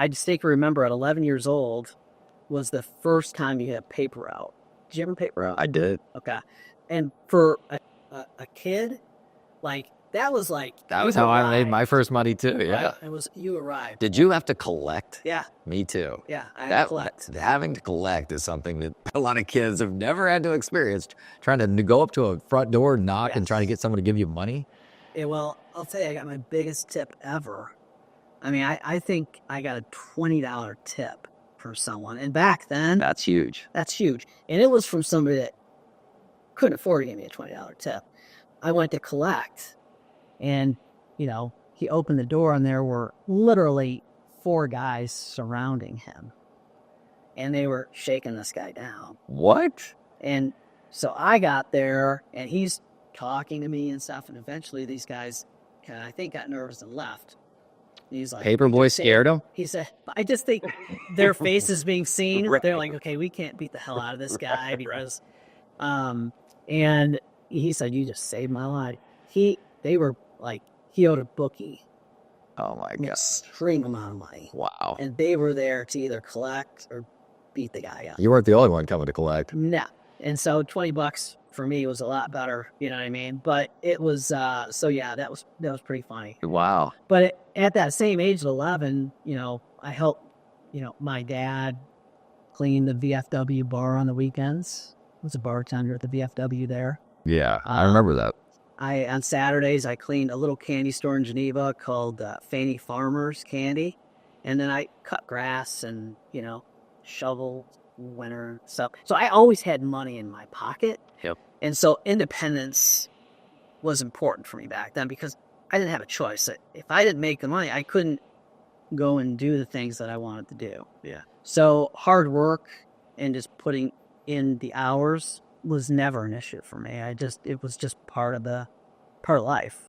I distinctly remember at 11 years old was the first time you had paper out. Did you ever paper out? I did. Okay. And for a kid, like, that was like, That you was how I made my arrived, first money too. Yeah. right? It was, you arrived. Did you have to collect? Yeah. Me too. Yeah. I had to collect. Having to collect is something that a lot of kids have never had to experience. Trying to go up to a front door, knock, and trying to get someone to give you money. Yeah, well, I'll tell you, I got my biggest tip ever. I mean, I think I got a $20 tip for someone. And back then, That's huge. that's huge. And it was from somebody that couldn't afford to give me a $20 tip. I went to collect, and, you know, he opened the door, and there were literally 4 guys surrounding him. And they were shaking this guy down. What? And so I got there, and he's talking to me and stuff. And eventually these guys, I think, got nervous and left. And he's like, Paperboy scared him? he said, I just think their faces being seen. Right. They're like, okay, we can't beat the hell out of this guy because, and he said, you just saved my life. They were like, he owed a bookie Oh my an God. extreme amount of money. Wow. And they were there to either collect or beat the guy up. You weren't the only one coming to collect. No. And so $20 for me was a lot better, you know what I mean? But it was, so yeah, that was pretty funny. Wow. But at that same age at 11, you know, I helped, you know, my dad clean the VFW bar on the weekends. I was a bartender at the VFW there. Yeah, I remember that. On Saturdays, I cleaned a little candy store in Geneva called Fanny Farmers Candy. And then I cut grass and, you know, shovel winter stuff. So I always had money in my pocket. Yep. And so independence was important for me back then because I didn't have a choice. If I didn't make the money, I couldn't go and do the things that I wanted to do. Yeah. So hard work and just putting in the hours was never an issue for me. It was just part of life.